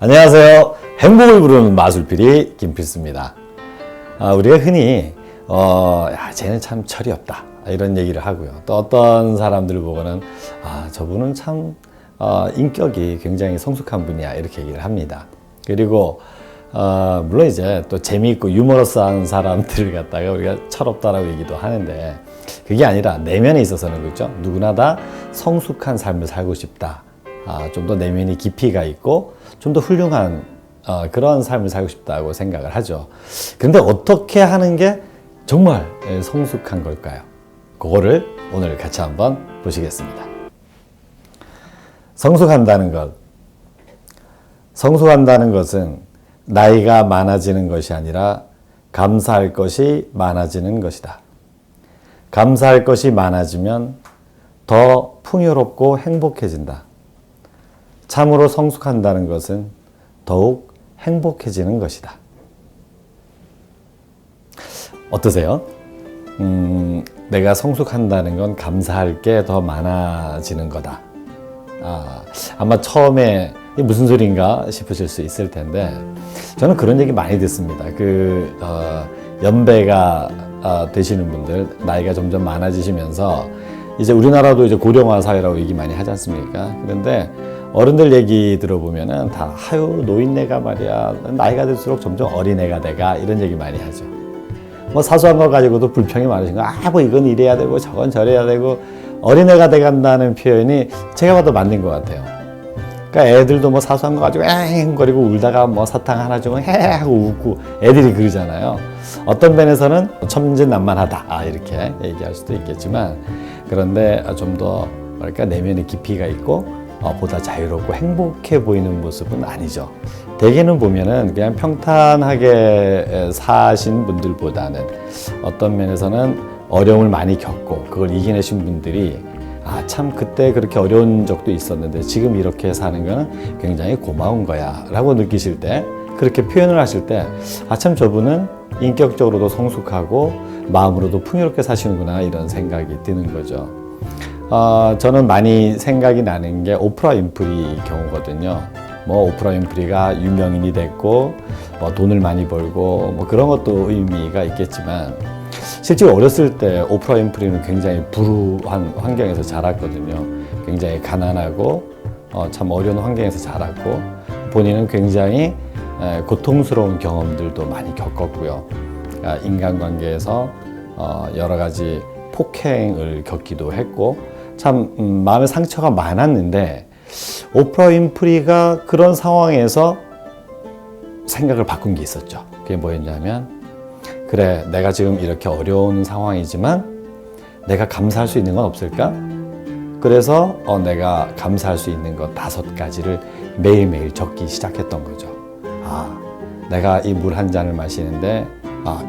안녕하세요. 행복을 부르는 마술피리 김필수입니다. 우리가 흔히 쟤는 참 철이 없다 이런 얘기를 하고요. 또 어떤 사람들을 보고는 저분은 참 인격이 굉장히 성숙한 분이야 이렇게 얘기를 합니다. 그리고 물론 이제 또 재미있고 유머러스한 사람들을 갖다가 우리가 철없다라고 얘기도 하는데, 그게 아니라 내면에 있어서는 그렇죠. 누구나 다 성숙한 삶을 살고 싶다. 좀 더 내면이 깊이가 있고 좀 더 훌륭한 그런 삶을 살고 싶다고 생각을 하죠. 그런데 어떻게 하는 게 정말 성숙한 걸까요? 그거를 오늘 같이 한번 보시겠습니다. 성숙한다는 것은 나이가 많아지는 것이 아니라 감사할 것이 많아지는 것이다. 감사할 것이 많아지면 더 풍요롭고 행복해진다. 참으로 성숙한다는 것은 더욱 행복해지는 것이다. 어떠세요? 내가 성숙한다는 건 감사할 게 더 많아지는 거다. 아마 처음에 이게 무슨 소린가 싶으실 수 있을 텐데, 저는 그런 얘기 많이 듣습니다. 연배가 되시는 분들, 나이가 점점 많아지시면서 이제 우리나라도 이제 고령화 사회라고 얘기 많이 하지 않습니까? 그런데 어른들 얘기 들어보면은 다 노인네가 말이야 나이가 들수록 점점 어린애가 돼가 이런 얘기 많이 하죠. 뭐 사소한 거 가지고도 불평이 많으신 거, 뭐 이건 이래야 되고 저건 저래야 되고, 어린애가 돼간다는 표현이 제가 봐도 맞는 것 같아요. 그러니까 애들도 뭐 사소한 거 가지고 앵거리고 울다가 뭐 사탕 하나 주면 헤 하고 웃고 애들이 그러잖아요. 어떤 면에서는 천진난만하다 이렇게 얘기할 수도 있겠지만, 그런데 좀 더 뭐랄까 내면의 깊이가 있고 보다 자유롭고 행복해 보이는 모습은 아니죠. 대개는 보면은 그냥 평탄하게 사신 분들보다는 어떤 면에서는 어려움을 많이 겪고 그걸 이겨내신 분들이 참 그때 그렇게 어려운 적도 있었는데 지금 이렇게 사는 거는 굉장히 고마운 거야 라고 느끼실 때, 그렇게 표현을 하실 때 참 저분은 인격적으로도 성숙하고 마음으로도 풍요롭게 사시는구나 이런 생각이 드는 거죠. 저는 많이 생각이 나는 게 오프라 윈프리 경우거든요. 뭐 오프라 윈프리가 유명인이 됐고 뭐 돈을 많이 벌고 뭐 그런 것도 의미가 있겠지만, 실제로 어렸을 때 오프라 윈프리는 굉장히 불우한 환경에서 자랐거든요. 굉장히 가난하고 참 어려운 환경에서 자랐고, 본인은 굉장히 고통스러운 경험들도 많이 겪었고요. 인간관계에서 여러 가지 폭행을 겪기도 했고 참 마음의 상처가 많았는데, 오프라 윈프리가 그런 상황에서 생각을 바꾼 게 있었죠. 그게 뭐였냐면, 그래 내가 지금 이렇게 어려운 상황이지만 내가 감사할 수 있는 건 없을까? 그래서 내가 감사할 수 있는 것 5가지를 매일매일 적기 시작했던 거죠. 내가 이 물 한 잔을 마시는데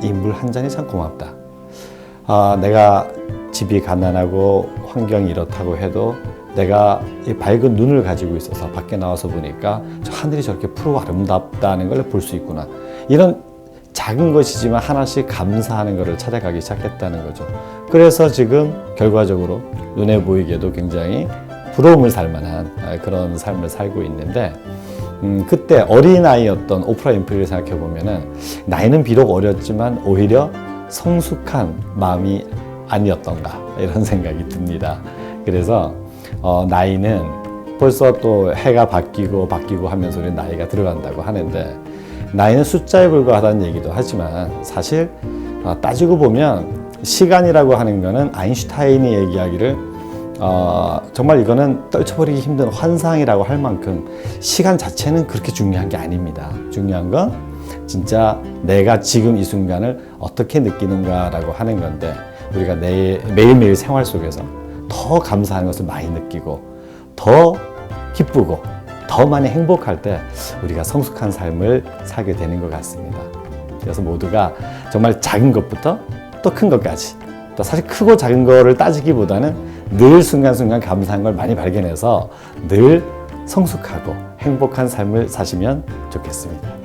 이 물 한 잔이 참 고맙다. 내가 집이 가난하고 환경이 이렇다고 해도 내가 이 밝은 눈을 가지고 있어서 밖에 나와서 보니까 저 하늘이 저렇게 푸르고 아름답다는 걸 볼 수 있구나. 이런 작은 것이지만 하나씩 감사하는 것을 찾아가기 시작했다는 거죠. 그래서 지금 결과적으로 눈에 보이게도 굉장히 부러움을 살 만한 그런 삶을 살고 있는데, 그때 어린아이였던 오프라 윈프리를 생각해 보면은 나이는 비록 어렸지만 오히려 성숙한 마음이 아니었던가 이런 생각이 듭니다. 그래서 나이는 벌써 또 해가 바뀌고 하면서 우리 나이가 들어간다고 하는데, 나이는 숫자에 불과하다는 얘기도 하지만 사실 따지고 보면 시간이라고 하는 거는 아인슈타인이 얘기하기를 정말 이거는 떨쳐버리기 힘든 환상이라고 할 만큼 시간 자체는 그렇게 중요한 게 아닙니다. 중요한 건 진짜 내가 지금 이 순간을 어떻게 느끼는가라고 하는 건데, 우리가 매일매일 생활 속에서 더 감사하는 것을 많이 느끼고 더 기쁘고 더 많이 행복할 때 우리가 성숙한 삶을 살게 되는 것 같습니다. 그래서 모두가 정말 작은 것부터 또 큰 것까지, 또 사실 크고 작은 거를 따지기보다는 늘 순간순간 감사한 걸 많이 발견해서 늘 성숙하고 행복한 삶을 사시면 좋겠습니다.